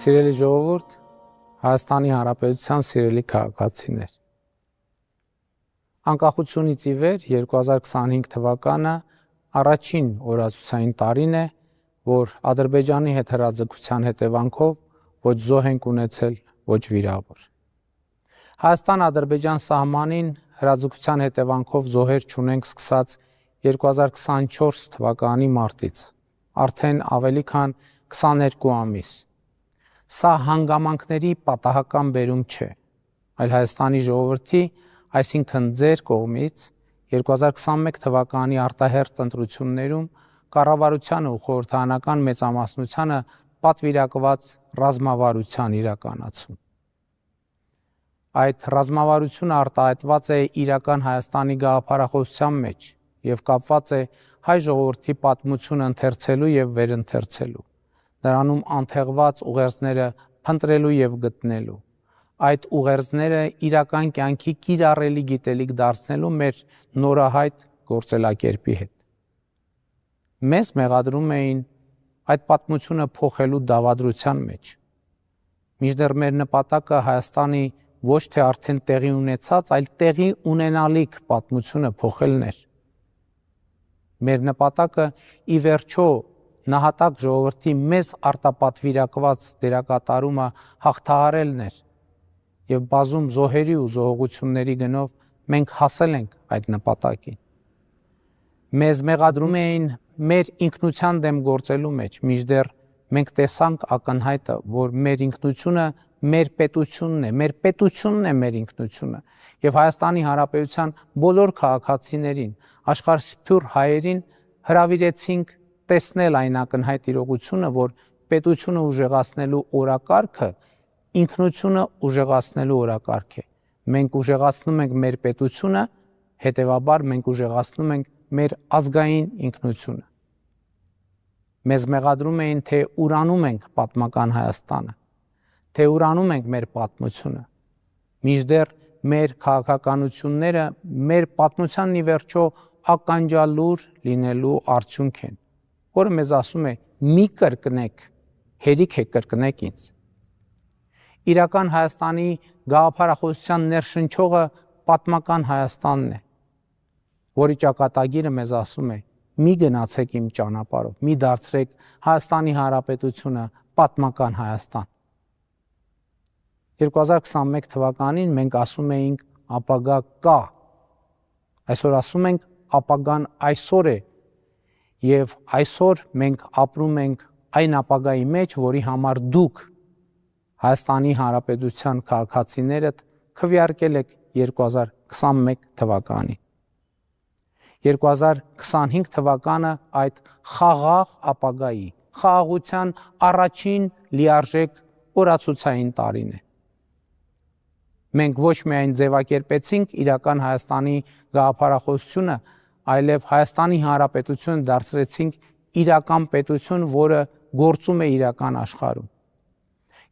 Սիրելի ժողովուրդ, Հայաստանի Հանրապետության սիրելի քաղաքացիներ։ Անկախությունից ի վեր 2025 թվականը առաջին օրացուցային տարին է, որ Ադրբեջանի հետ հրաձգության հետևանքով ոչ զոհ ենք ունեցել, ոչ վիրավոր։ Հայաստան-Ադրբեջան սահմանին հրաձգության հետևանքով զոհեր չունենք սկսած 2024 թվականի մարտից, արդեն ավելի քան 22 ամիս։ Սա հանգամանքների պատահական բերում չէ, այլ Հայաստանի ժողովրդի, այսինքն ձեր կողմից 2021 թվականի արտահերթ ընտրություններում կառավարությանը ու խորհրդարանական մեծամասնությանը պատվիրակված ռազմավարության իրականացում։ Այդ ռազմավարությունը արտահայտված է իրական Հայաստանի գաղափարախոսության մեջ և կապված է հայ ժողովրդի պատմությունը ընթերցելու և վերընթերցելու, նրանում անթեղված ուղերձները փնտրելու և գտնելու, այդ ուղերձները իրական կյանքի կիրառելի գիտելիք դարձնելու մեր նորահայտ գործելակերպի հետ։ Մեզ մեղադրում էին այդ պատմությունը փոխելու դավադրության մեջ, մինչդեռ մեր նպատակը Հայաստանի ոչ թե արդեն տեղի ունեցած, այլ տեղի ունենալիք պատմությունը փոխելն էր։ Մեր նպատակը ի վերջո նահատակ ժողովրդի մեզ արտապատվիրակված դերակատարումը հաղթահարելն էր և բազում զոհերի ու զոհողությունների գնով մենք հասել ենք այդ նպատակին։ Մեզ մեղադրում էին մեր ինքնության դեմ գործելու մեջ, մինչդեռ մենք տեսանք ակնհայտը, որ մեր ինքնությունը մեր պետությունն է, մեր պետությունն է մեր ինքնությունը և Հայաստանի Հանրապետության բոլոր քաղաքացիներին, աշխարհսփյուռ հայերին հրավիրեցինք տեսնել այն ակնհայտ իրողությունը, որ պետությունը ուժեղացնելու օրակարգը ինքնությունը ուժեղացնելու օրակարգ է։ Մենք ուժեղացնում ենք մեր պետությունը, հետևաբար մենք ուժեղացնում ենք մեր ազգային ինքնությունը։ Մեզ մեղադրում էին, թե ուրանում ենք պատմական Հայաստանը, թե ուրանում ենք մեր պատմությունը, մինչդեռ մեր քաղաքականությունները մեր պատմությանն ի վերջո ականջալուր լինելու արդյունք են, որը մեզ ասում է մի կրկնեք, հերիք է կրկնեք ինձ։ Իրական Հայաստանի գաղափարախոսության ներշնչողը պատմական Հայաստանն է, որի ճակատագիրը մեզ ասում է մի գնացեք իմ ճանապարհով, մի դարձրեք Հայաստանի Հանրապետությունը պատմական Հայաստան։ 2021 թվականին մենք ասում էինք ապագա կա, այսօր ասում ենք ապագան այսօր է և այսօր մենք ապրում ենք այն ապագայի մեջ, որի համար դուք Հայաստանի Հանրապետության քաղաքացիներդ քվեարկել եք 2021 թվականին։ 2025 թվականը այդ խաղաղ ապագայի, խաղաղության առաջին լիարժեք օրացուցային տարին է։ Մենք ոչ միայն ձևակերպեցինք իրական Հայաստանի գաղափարախոսությունը, այլև Հայաստանի Հանրապետությունը դարձրեցինք իրական պետություն, որը գործում է իրական աշխարհում։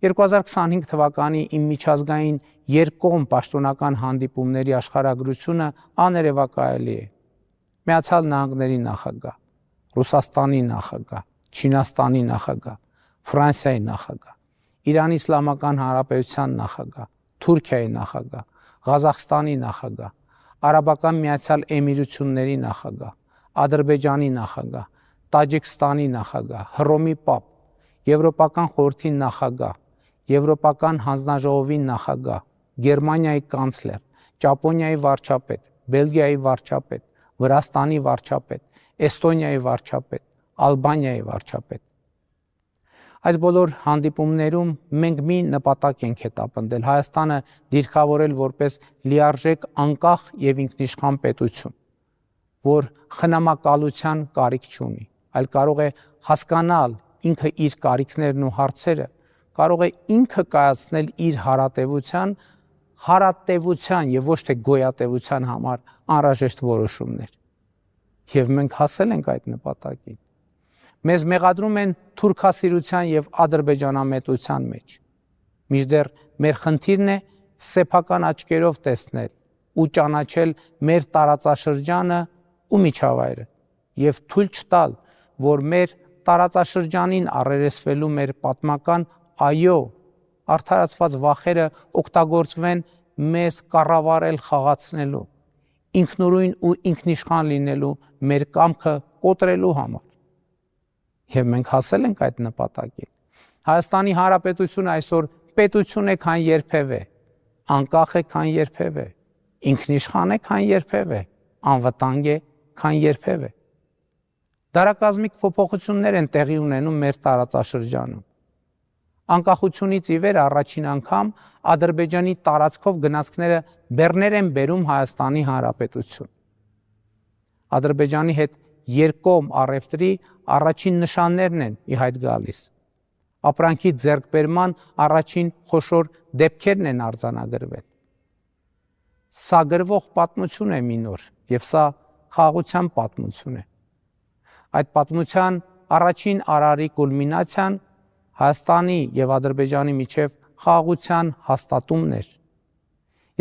2025 թվականի իմ միջազգային երկկողմ պաշտոնական հանդիպումների աշխարհագրությունը աներևակայելի է։ Միացյալ Նահանգների նախագահ, Ռուսաստանի նախագահ, Չինաստանի նախագահ, Ֆրանսիայի նախագահ, Իրանի Իսլամական Հանրապետության նախագահ, Թուրքիայի նախագահ, Ղազախստանի նախագահ, Արաբական Միացյալ Էմիրությունների նախագահ, Ադրբեջանի նախագահ, Տաջիկստանի նախագահ, Հռոմի պապ, Եվրոպական խորհրդի նախագահ, Եվրոպական հանձնաժողովի նախագահ, Գերմանիայի կանցլեր, Ճապոնիայի վարչապետ, Բելգիայի վարչապետ, Վրաստանի վարչապետ, Էստոնիայի վարչապետ, Ալբանիայի վարչապետ։ Այս բոլոր հանդիպումներում մենք մի նպատակ ենք հետապնդել Հայաստանը դիրքավորել որպես լիարժեք անկախ և ինքնիշխան պետություն, որ խնամակալության կարիք չունի, այլ կարող է հասկանալ ինքը իր կարիքներն ու հարցերը, կարող է ինքը կայացնել իր հարատևության և ոչ թե գոյատևության համար անհրաժեշտ որոշումներ։ Եվ մենք հասել ենք այդ նպատակին։ Մեզ մեղադրում են թուրքասիրության և ադրբեջանամետության մեջ, մինչդեռ մեր խնդիրն է սեփական աչքերով տեսնել ու ճանաչել մեր տարածաշրջանը ու միջավայրը և թույլ չտալ, որ մեր տարածաշրջանին առերեսվելու մեր պատմական այո, արդարացված վախերը օգտագործվեն մեզ կառավարել խաղացնելու, ինքնուրույն ու ինքնիշխան լինելու, մեր կամքը կոտրելու համար։ Եվ մենք հասել ենք այդ նպատակին։ Հայաստանի Հանրապետությունը այսօր պետություն է, քան երբևէ, անկախ է, քան երբևէ, ինքնիշխան է, քան երբևէ, անվտանգ է, քան երբևէ։ Դարակազմիկ փոփոխություններ են տեղի ունենում մեր տարածաշրջանում։ Անկախությունից ի վեր առաջին անգամ Ադրբեջանի տարածքով գնացքները բեռներ են բերում Հայաստանի Հանրապետություն։ Ադրբեջանի հետ երկկողմ առևտրի առաջին նշաններն են ի հայտ գալիս։ Ապրանքի ձեռքբերման առաջին խոշոր դեպքերն են արձանագրվել։ Սա գրվող պատմություն է մի նոր, եւ սա խաղաղության պատմություն է։ Այդ պատմության առաջին արարի կուլմինացիան Հայաստանի եւ Ադրբեջանի միջև խաղաղության հաստատումն էր։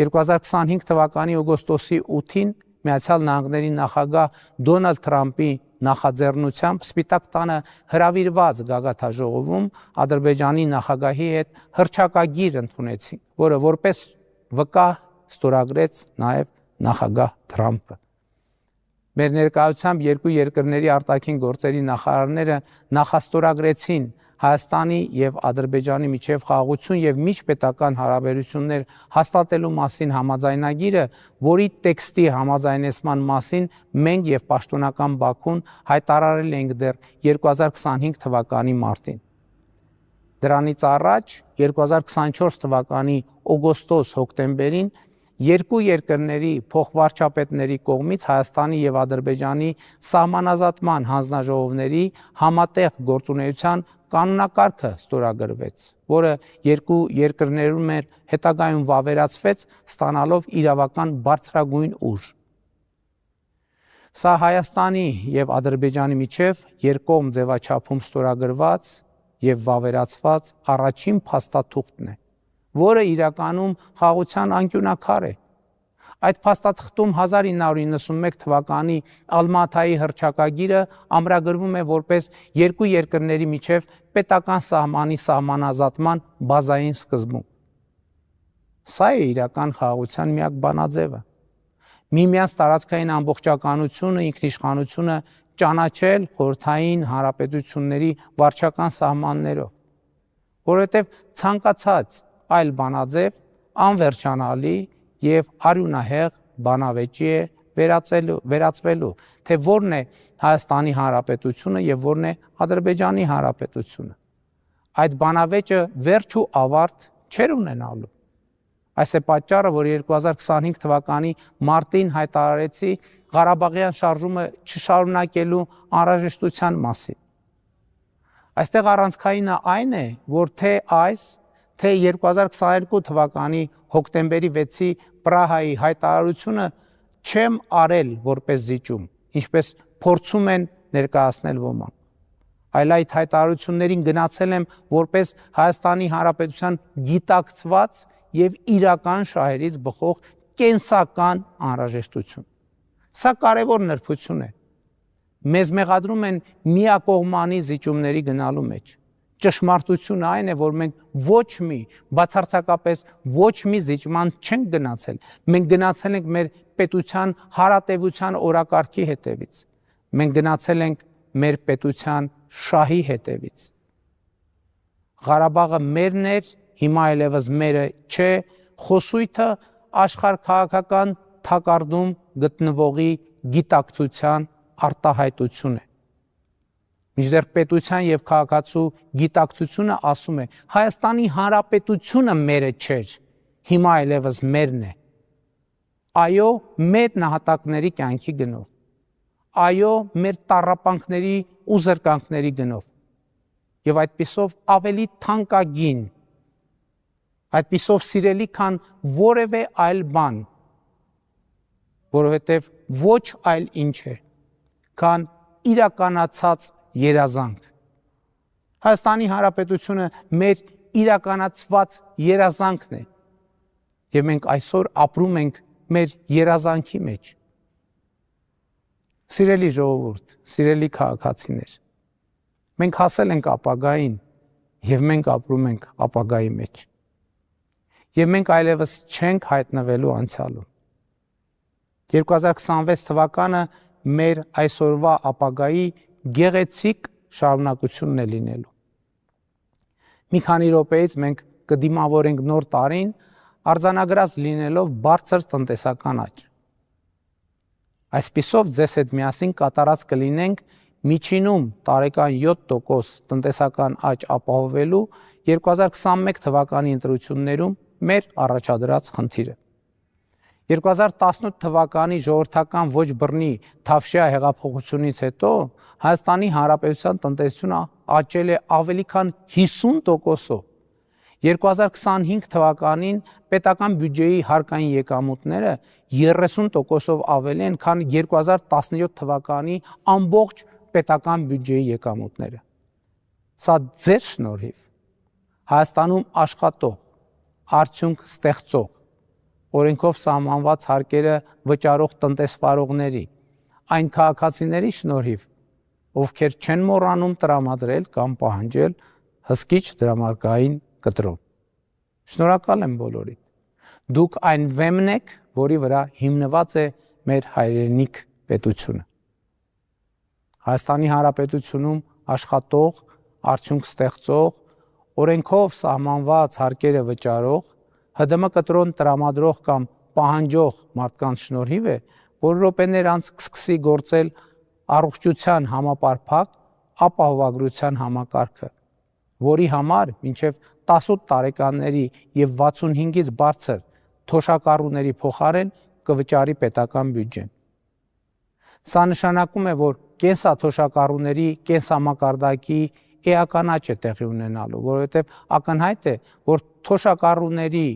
2025 թվականի օգոստոսի 8-ին Միացյալ Նահանգների նախագահ Դոնալդ Թրամփի նախաձեռնությամբ Սպիտակ տանը հրավիրված գագաթաժողովում Ադրբեջանի նախագահի հետ հռչակագիր ընդունեցին, որը որպես վկա ստորագրեց նաև նախագահ Թրամփը։ Մեր ներկայությամբ երկու երկրների արտաքին գործերի նախարարները նախաստորագրեցին Հայաստանի եւ Ադրբեջանի միջև խաղաղություն եւ միջպետական հարաբերություններ հաստատելու մասին համաձայնագիրը, որի տեքստի համաձայնեցման մասին մենք եւ պաշտոնական Բաքուն հայտարարել ենք դեռ 2025 թվականի մարտին։ Դրանից առաջ 2024 թվականի օգոստոս-հոկտեմբերին երկու երկրների փոխվարչապետների կողմից Հայաստանի եւ Ադրբեջանի սահմանազատման հանձնաժողովների համատեղ գործունեության կանոնակարգը ստորագրվեց, որը երկու երկրներում հետագայում վավերացվեց, ստանալով իրավական բարձրագույն ուժ։ Սա Հայաստանի եւ Ադրբեջանի միջև երկկողմ ձևաչափում ստորագրված եւ վավերացված առաջին փաստաթուղթն է, որը իրականում խաղաղության անկյունակար է։ Այդ փաստաթղթում 1991 թվականի Ալմաթայի հռչակագիրը ամրագրվում է որպես երկու երկրների միջև պետական սահմանի սահմանազատման բազային սկզբունք։ Սա է իրական խաղաղության միակ բանաձևը։ Միմյանց տարածքային ամբողջականությունը, ինքնիշխանությունը ճանաչել խորհրդային հանրապետությունների վարչական սահմաններով, որովհետև ցանկացած այլ բանաձև անվերջանալի եւ արյունահեղ բանավեճի է վերածվելու, թե որն է Հայաստանի Հանրապետությունը եւ որն է Ադրբեջանի Հանրապետությունը։ Այդ բանավեճը վերջ ու ավարտ չէր ունենալու։ Այս է պատճառը, որ 2025 թվականի մարտին հայտարարեցի Ղարաբաղյան շարժումը չշարունակելու անհրաժեշտության մասին։ Այստեղ առանցքայինը այն է, որ թե այս, թե 2022 թվականի հոկտեմբերի 6-ի Պրահայի հայտարարությունը չեմ արել որպես զիջում, ինչպես փորձում են ներկայացնել ոմանք, այլ այդ հայտարարություններին գնացել եմ որպես Հայաստանի Հանրապետության գիտակցված եւ իրական շահերից բխող կենսական անհրաժեշտություն։ Սա կարևոր նրբություն է։ Մեզ մեղադրում են միակողմանի զիջումների գնալու մեջ։ Ճշմարտությունը այն է, որ մենք ոչ մի, բացարձակապես ոչ մի զիջման չենք գնացել։ Մենք գնացել ենք մեր պետության հարատևության օրակարգի հետևից։ Մենք գնացել ենք մեր պետության շահի հետևից։ Ղարաբաղը մերն էր, հիմա այլևս մերը չէ, խոսույթը աշխարհքաղաքական թակարդում գտնվողի գիտակցության արտահայտություն է։ Մինչդեռ պետության եւ քաղաքացու գիտակցությունը ասում է Հայաստանի Հանրապետությունը մերը չէր, հիմա այլևս մերն է։ Այո, մեր նահատակների կյանքի գնով։ Այո, մեր տառապանքների ու զրկանքների գնով։ Եվ այդպիսով ավելի թանկագին, այդպիսով սիրելի, քան որևէ այլ բան, որովհետև ոչ այլ ինչ է, քան իրականացած երազանք։ Հայաստանի Հանրապետությունը մեր իրականացված երազանքն է, եւ մենք այսօր ապրում ենք մեր երազանքի մեջ։ Սիրելի ժողովուրդ, սիրելի քաղաքացիներ, մենք հասել ենք ապագային, եւ մենք ապրում ենք ապագայի մեջ։ Եվ մենք այլևս չենք հայտնվելու անցյալում։ 2026 թվականը մեր այսօրվա ապագայի գեղեցիկ շարունակությունն է լինելու։ Մի քանի րոպեից մենք կդիմավորենք նոր տարին, արձանագրած լինելով բարձր տնտեսական աճ։ Այսպիսով ձեզ հետ միասին կատարած կլինենք միջինում տարեկան 7% տնտեսական աճ ապահովելու 2021 թվականի ընտրություններում մեր առաջադրած խնդիրը։ 2018 թվականի ժողովրդական ոչ բռնի Թավշյա հեղափոխությունից հետո Հայաստանի Հանրապետության տնտեսությունը աճել է ավելի քան 50%-ով։ 2025 թվականին պետական բյուջեի հարկային եկամուտները 30%-ով ավելի են, քան 2017 թվականի ամբողջ պետական բյուջեի եկամուտները։ Սա ձեր շնորհիվ Հայաստանում աշխատող, արդյունք ստեղծող, օրենքով սահմանված հարկերը վճարող տնտեսվարողների, այն քաղաքացիների շնորհիվ, ովքեր չեն մոռանում տրամադրել կամ պահանջել հսկիչ դրամարկղային կտրոն։ Շնորհակալ եմ բոլորիդ։ Դուք այն վեմն եք, որի վրա հիմնված է մեր հայրենիք պետությունը։ Հայաստանի Հանրապետությունում աշխատող, արդյունք ստեղծող, օրենքով սահմանված հարկերը վճարող, ՀԴՄ կտրոն տրամադրող կամ պահանջող մարդկանց շնորհիվ է, որ րոպեներ անց կսկսի գործել առողջության համապարփակ ապահովագրության համակարգը, որի համար մինչև 18 տարեկանների եւ 65-ից բարձր թոշակառուների փոխարեն կվճարի պետական բյուջեն։ Սա նշանակում է, որ կենսաթոշակառուների կենսամակարդակի էական աճ է տեղի ունենալու, որովհետև ակնհայտ է, որ թոշակառուների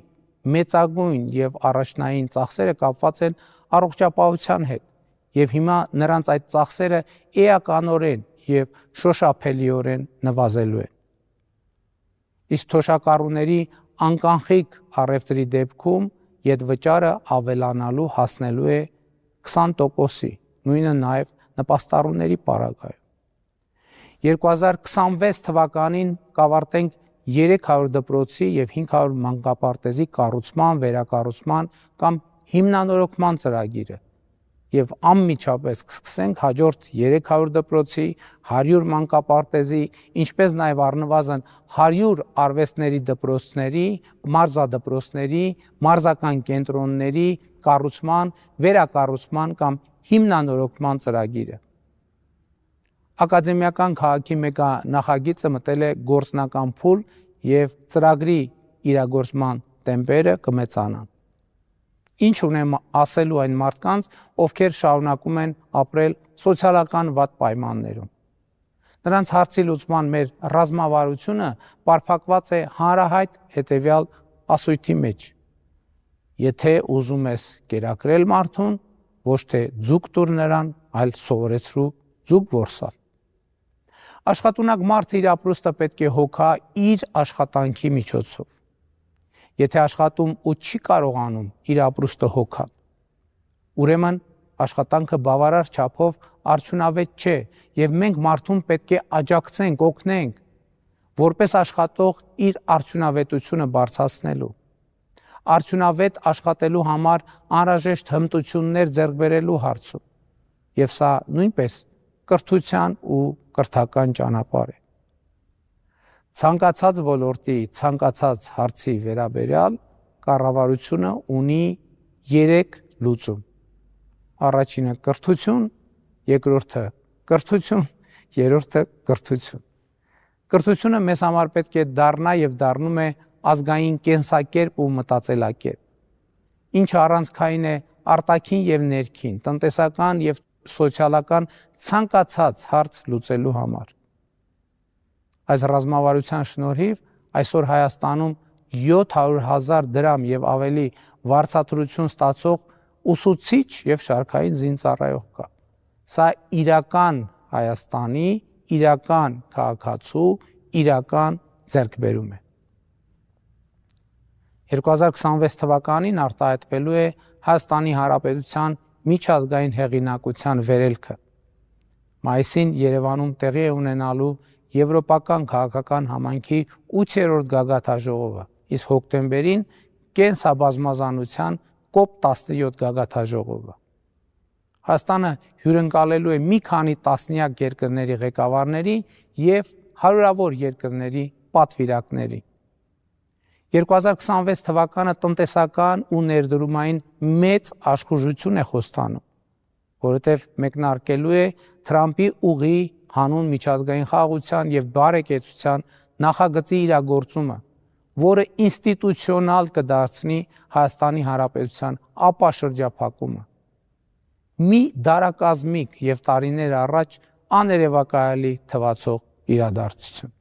մեծագույն եւ առաջնային ծախսերը կապված են առողջապահության հետ, եւ հիմա նրանց այդ ծախսերը էականորեն եւ շոշափելիորեն նվազելու են։ Իսկ թոշակառուների անկանխիկ առևտրի դեպքում ետվճարը ավելանալու հասնելու է 20%-ի, նույնը նաեւ նպաստառուների պարագայում։ 2026 թվականին կավարտենք 300 դպրոցի եւ 500 մանկապարտեզի կառուցման, վերակառուցման կամ հիմնանորոգման ծրագիրը եւ անմիջապես կսկսենք հաջորդ 300 դպրոցի, 100 մանկապարտեզի, ինչպես նաեւ առնվազն 100 արվեստների դպրոցների, մարզադպրոցների, մարզական կենտրոնների կառուցման, վերակառուցման կամ հիմնանորոգման ծրագիրը։ Ակադեմիական քաղաքի նախագիծը մտել է գործնական փուլ եւ ծրագրի իրագործման տեմպերը կմեծանան։ Ինչ ունեմ ասելու այն մարդկանց, ովքեր շարունակում են ապրել սոցիալական վատ պայմաններում։ Նրանց հարցի լուծման մեր ռազմավարությունը պարփակված է հանրահայտ հետևյալ ասույթի մեջ. եթե ուզում ես կերակրել մարդուն, ոչ թե ձուկ տուր նրան, այլ սովորեցրու ձուկ որսալ։ Աշխատունակ մարդը իր ապրուստը պետք է հոգա իր աշխատանքի միջոցով։ Եթե աշխատում ու չի կարողանում իր ապրուստը հոգալ, ուրեմն աշխատանքը բավարար չափով արդյունավետ չէ եւ մենք մարդուն պետք է աջակցենք, օգնենք, որպես աշխատող իր արդյունավետությունը բարձրացնելու, արդյունավետ աշխատելու համար անհրաժեշտ հմտություններ ձեռք բերելու հարցում, եւ սա նույնպես կրթության ու կրթական ճանապարհ է։ Ցանկացած ոլորտի, ցանկացած հարցի վերաբերյալ կառավարությունը ունի 3 լուծում։ Առաջինը կրթություն, երկրորդը կրթություն, երրորդը կրթություն։ Կրթությունը մեզ համար պետք է դառնա եւ դառնում է ազգային կենսակերպ ու մտածելակերպ, ինչը առանցքային է արտաքին եւ ներքին, տնտեսական եւ սոցիալական ցանկացած հարց լուծելու համար։ Այս ռազմավարության շնորհիվ այսօր Հայաստանում 700,000 դրամ եւ ավելի վարձատրություն ստացող ուսուցիչ եւ շարքային զինծառայող կա։ Սա իրական Հայաստանի, իրական քաղաքացու, իրական ձեռքբերում է։ 2026 թվականին արտահայտվելու է Հայաստանի Հանրապետության միջազգային հեղինակության վերելքը։ Մայիսին Երևանում տեղի է ունենալու Եվրոպական քաղաքական համայնքի 8-րդ գագաթաժողովը, իսկ հոկտեմբերին կենսաբազմազանության COP17 գագաթաժողովը։ Հայաստանը հյուրընկալելու է մի քանի տասնյակ երկրների ղեկավարների և հարյուրավոր երկրների պատվիրակների։ 2026 թվականը տնտեսական ու ներդրումային մեծ աշխուժություն է խոստանում, որովհետև մեկնարկելու է Թրամփի ուղի հանուն միջազգային խաղաղության և բարեկեցության նախագծի իրագործումը, որը ինստիտուցիոնալ կդարձնի Հայաստանի Հանրապետության ապաշրջափակումը։ Մի դարակազմիկ և տարիներ առաջ աներևակայալի թվացող իրադարձություն։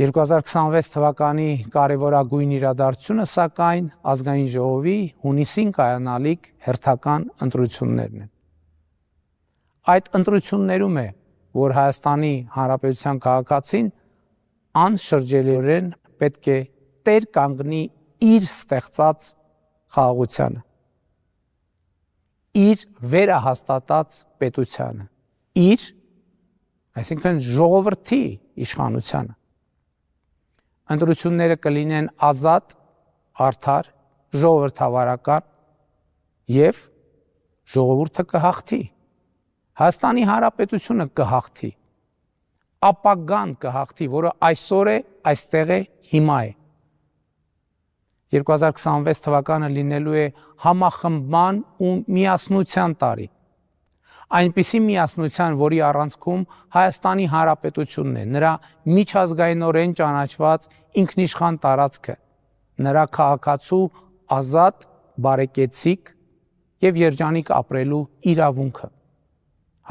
2026 թվականի կարևորագույն իրադարձությունը, սակայն, Ազգային ժողովի հունիսին կայանալիք հերթական ընտրություններն են։ Այդ ընտրություններում է, որ Հայաստանի Հանրապետության քաղաքացին անշրջելիորեն պետք է տեր կանգնի իր ստեղծած խաղաղությանը, իր վերահաստատած պետությանը, իր, այսինքն ժողովրդի իշխանությանը։ Ընտրությունները կլինեն ազատ, արդար, ժողովրդավարական և ժողովուրդը կհաղթի։ Հայաստանի Հանրապետությունը կհաղթի, ապագան կհաղթի, որը այսօր է, այստեղ է, հիմա է։ 2026 թվականը լինելու է համախմբման ու միասնության տարի, այնպիսի միասնության, որի առանցքում Հայաստանի Հանրապետությունն է, նրա միջազգայինորեն ճանաչված ինքնիշխան տարածքը, նրա քաղաքացու ազատ, բարեկեցիկ և երջանիկ ապրելու իրավունքը,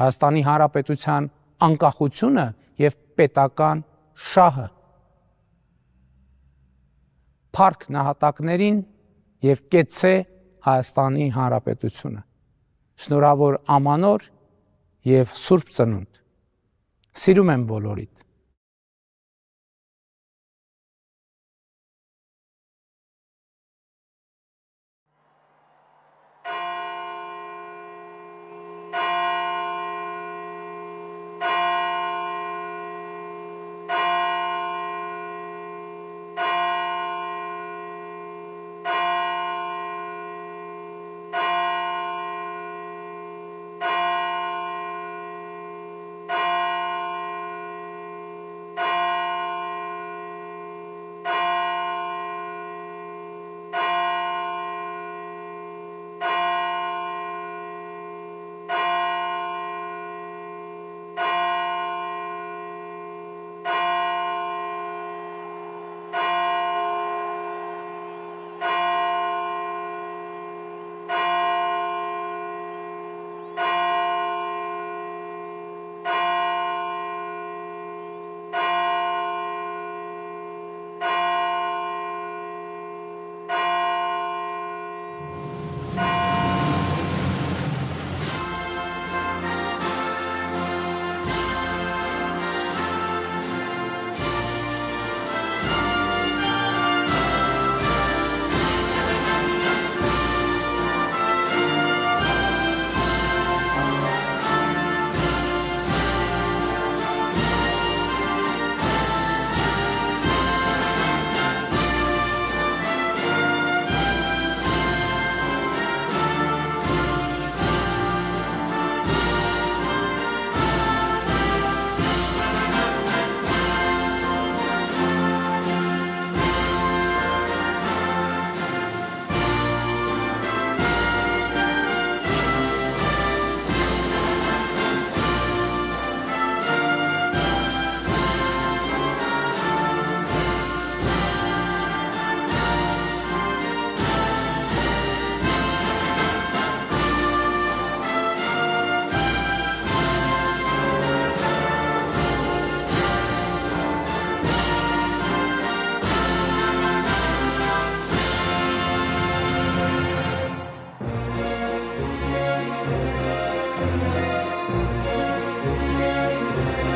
Հայաստանի Հանրապետության անկախությունը և պետական շահը, փառք նահատակներին և կեցցե Հայաստանի Հանրապետությունը։ Շնորհավոր ամանոր և Սուրբ Ծնունդ։ Սիրում եմ բոլորիդ։